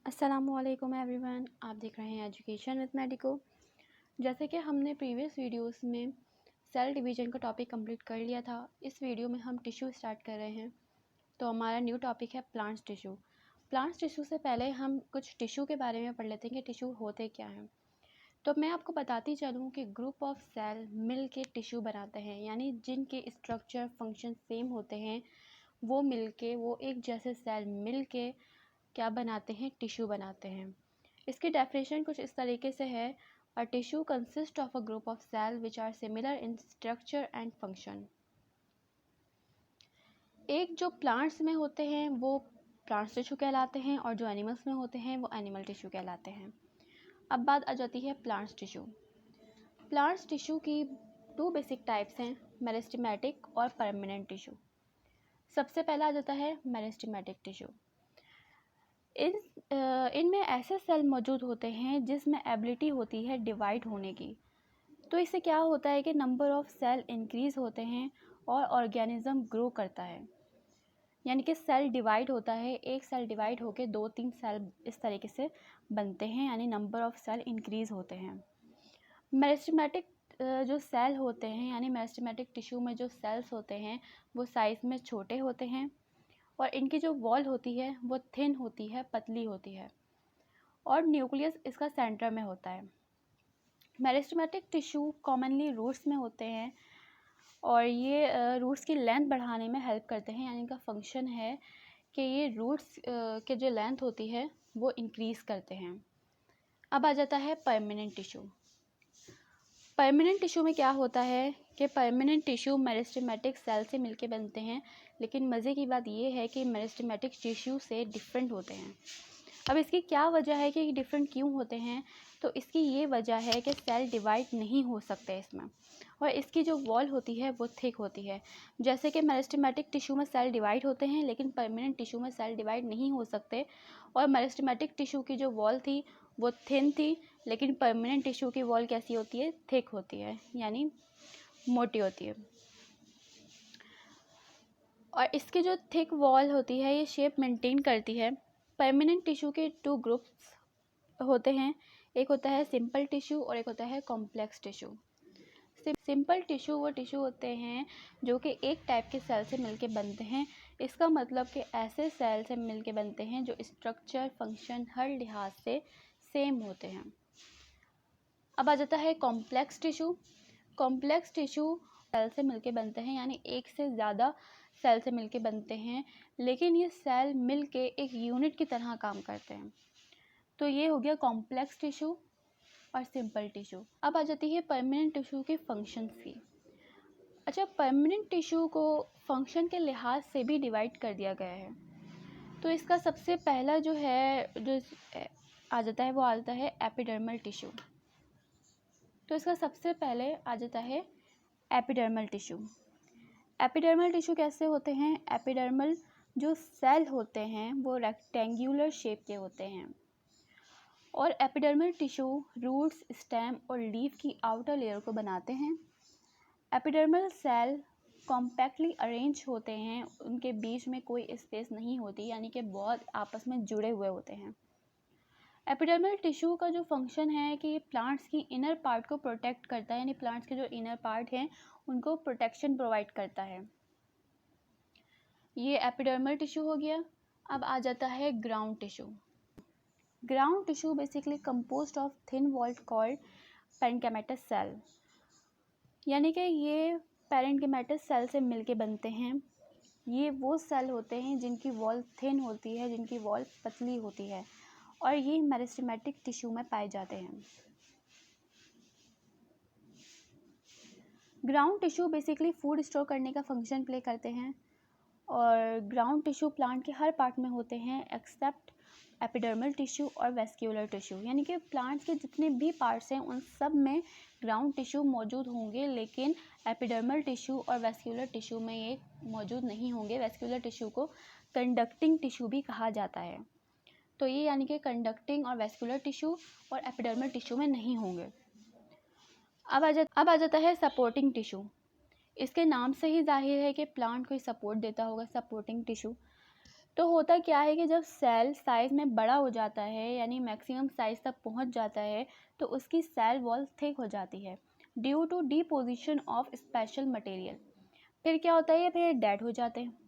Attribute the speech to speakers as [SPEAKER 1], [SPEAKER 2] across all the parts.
[SPEAKER 1] अस्सलामुअलैकुम एवरीवन, आप देख रहे हैं एजुकेशन विद मेडिको। जैसे कि हमने प्रीवियस वीडियोस में सेल डिवीज़न का टॉपिक कंप्लीट कर लिया था, इस वीडियो में हम टिश्यू स्टार्ट कर रहे हैं। तो हमारा न्यू टॉपिक है प्लांट्स टिश्यू। प्लांट्स टिश्यू से पहले हम कुछ टिश्यू के बारे में पढ़ लेते हैं कि टिश्यू होते क्या हैं। तो मैं आपको बताती चलूँ कि ग्रुप ऑफ सेल मिल के टिश्यू बनाते हैं, यानी जिनके स्ट्रक्चर फंक्शन सेम होते हैं वो मिल के, वो एक जैसे सेल मिल के क्या बनाते हैं, टिश्यू बनाते हैं। इसकी डेफिनेशन कुछ इस तरीके से है, a tissue consist of a group of cell which are similar in structure and function. एक जो प्लांट्स में होते हैं वो प्लांट्स टिश्यू कहलाते हैं और जो एनिमल्स में होते हैं वो एनिमल टिश्यू कहलाते हैं। अब बात आ जाती है प्लांट्स टिश्यू। प्लांट्स टिश्यू की दो बेसिक टाइप्स हैं, मेरिस्टेमेटिक और परमानेंट टिश्यू। सबसे पहला आ जाता है मेरिस्टेमेटिक टिश्यू। इनमें ऐसे सेल मौजूद होते हैं जिसमें एबिलिटी होती है डिवाइड होने की। तो इससे क्या होता है कि नंबर ऑफ़ सेल इंक्रीज़ होते हैं और ऑर्गेनिज्म ग्रो करता है, यानी कि सेल डिवाइड होता है, एक सेल डिवाइड होकर 2-3 सेल इस तरीके से बनते हैं, यानी नंबर ऑफ़ सेल इंक्रीज़ होते हैं। मेरिस्टेमेटिक जो सेल होते हैं, यानी मेरिस्टेमेटिक टिश्यू में जो सेल्स होते हैं वो साइज़ में छोटे होते हैं और इनकी जो वॉल होती है वो थिन होती है, पतली होती है और न्यूक्लियस इसका सेंटर में होता है। मेरिस्टेमेटिक टिश्यू कॉमनली रूट्स में होते हैं और ये रूट्स की लेंथ बढ़ाने में हेल्प करते हैं, यानी इनका फंक्शन है कि ये रूट्स के जो लेंथ होती है वो इंक्रीज़ करते हैं। अब आ जाता है परमानेंट टिश्यू। परमानेंट टिश्यू में क्या होता है कि परमानेंट टिश्यू मेरिस्टेमेटिक सेल से मिलके बनते हैं, लेकिन मज़े की बात ये है कि मेरिस्टेमेटिक टिश्यू से डिफरेंट होते हैं। अब इसकी क्या वजह है कि डिफरेंट क्यों होते हैं, तो इसकी ये वजह है कि सेल डिवाइड नहीं हो सकते इसमें और इसकी जो वॉल होती है वो थिक होती है। जैसे कि मेरिस्टेमेटिक टिश्यू में सेल डिवाइड होते हैं लेकिन परमानेंट टिश्यू में सेल डिवाइड नहीं हो सकते, और मेरिस्टेमेटिक टिश्यू की जो वॉल थी वो थिन थी, लेकिन परमानेंट टिश्यू की वॉल कैसी होती है, थिक होती है, यानी मोटी होती है। और इसकी जो थिक वॉल होती है ये शेप मेंटेन करती है। परमानेंट टिश्यू के 2 ग्रुप्स होते हैं, एक होता है सिंपल टिश्यू और एक होता है कॉम्प्लेक्स टिश्यू। सिंपल टिश्यू वो टिश्यू होते हैं जो कि एक टाइप के सेल से मिलके बनते हैं। इसका मतलब कि ऐसे सेल से मिलके बनते हैं जो स्ट्रक्चर फंक्शन हर लिहाज से सेम होते हैं। अब आ जाता है complex tissue. Complex tissue cell से मिलके बनते हैं, यानी एक से ज़्यादा सेल से मिलके बनते हैं, लेकिन ये सेल मिलके एक यूनिट की तरह काम करते हैं। तो ये हो गया कॉम्प्लेक्स टिश्यू और सिंपल टिश्यू। अब आ जाती है परमानेंट टिश्यू के फंक्शंस की। अच्छा, परमानेंट टिश्यू को फंक्शन के लिहाज से भी डिवाइड कर दिया गया है। तो इसका सबसे पहला जो आ जाता है वो आ जाता है एपिडर्मल टिश्यू। तो इसका सबसे पहले आ जाता है एपिडर्मल टिश्यू। एपिडर्मल टिश्यू कैसे होते हैं? एपिडर्मल जो सेल होते हैं वो रेक्टेंगुलर शेप के होते हैं और एपिडर्मल टिश्यू रूट्स, स्टेम और लीफ की आउटर लेयर को बनाते हैं। एपिडर्मल सेल कॉम्पैक्टली अरेंज होते हैं, उनके बीच में कोई स्पेस नहीं होती, यानी कि बहुत आपस में जुड़े हुए होते हैं। एपिडर्मल टिश्यू का जो फंक्शन है कि ये प्लांट्स की इनर पार्ट को प्रोटेक्ट करता है, यानी प्लांट्स के जो इनर पार्ट हैं उनको प्रोटेक्शन प्रोवाइड करता है। ये एपिडर्मल टिश्यू हो गया। अब आ जाता है ground tissue. Ground tissue basically composed of thin walled called parenchymatous cell, यानी कि ये पैरेन्किमेटस सेल से मिलके बनते हैं। ये वो सेल होते हैं जिनकी वॉल थिन होती है, जिनकी वॉल पतली होती है और ये मेरिस्टेमेटिक टिश्यू में पाए जाते हैं। Ground tissue basically food store करने का फंक्शन प्ले करते हैं और ग्राउंड टिश्यू प्लांट के हर पार्ट में होते हैं एक्सेप्ट एपिडर्मल टिश्यू और वेस्क्यूलर टिश्यू, यानी कि प्लांट्स के जितने भी पार्ट्स हैं उन सब में ग्राउंड टिश्यू मौजूद होंगे, लेकिन एपिडर्मल टिश्यू और वेस्क्यूलर टिश्यू में ये मौजूद नहीं होंगे। वेस्क्यूलर टिश्यू को कंडक्टिंग टिश्यू भी कहा जाता है। तो ये यानी कि कंडक्टिंग और वेस्क्यूलर टिश्यू और एपिडर्मल टिश्यू में नहीं होंगे। अब आ जाता है सपोर्टिंग टिश्यू। इसके नाम से ही जाहिर है कि प्लांट को सपोर्ट देता होगा, सपोर्टिंग टिश्यू। तो होता क्या है कि जब सेल साइज़ में बड़ा हो जाता है, यानी मैक्सिमम साइज़ तक पहुंच जाता है, तो उसकी सेल वॉल थिक हो जाती है due to deposition of special material. फिर क्या होता है, ये फिर डेड हो जाते हैं।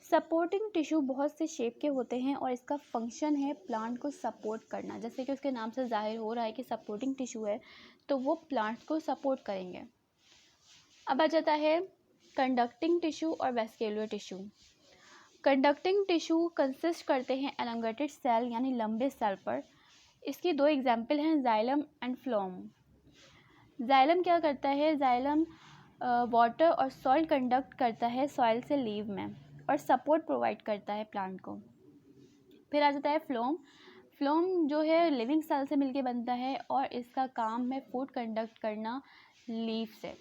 [SPEAKER 1] सपोर्टिंग टिश्यू बहुत से शेप के होते हैं और इसका फंक्शन है प्लांट को सपोर्ट करना। जैसे कि उसके नाम से जाहिर हो रहा है कि सपोर्टिंग टिश्यू है, तो वो प्लांट को सपोर्ट करेंगे। अब आ जाता है कंडक्टिंग टिश्यू और vascular tissue. Conducting tissue consist करते हैं एलोंगेटेड सेल यानी लंबे सेल पर। इसकी दो एग्जाम्पल हैं, जाइलम एंड फ्लोम। जाइलम क्या करता है, जाइलम वाटर और सॉइल कंडक्ट करता है सॉइल से लीव में और सपोर्ट प्रोवाइड करता है प्लांट को। फिर आ जाता है फ्लोम। फ्लोम जो है लिविंग सेल से मिलके बनता है और इसका काम है फूड कंडक्ट करना लीफ से।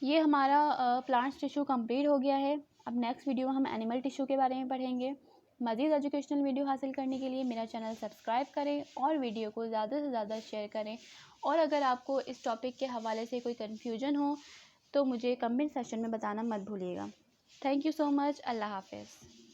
[SPEAKER 1] ये हमारा प्लांट्स टिश्यू कंप्लीट हो गया है। अब नेक्स्ट वीडियो में हम एनिमल टिश्यू के बारे में पढ़ेंगे। मज़ीद एजुकेशनल वीडियो हासिल करने के लिए मेरा चैनल सब्सक्राइब करें और वीडियो को ज़्यादा से ज़्यादा शेयर करें। और अगर आपको इस टॉपिक के हवाले से कोई कन्फ्यूजन हो तो मुझे कमेंट सेक्शन में बताना मत भूलिएगा। Thank you so much. अल्लाह हाफ़िज़।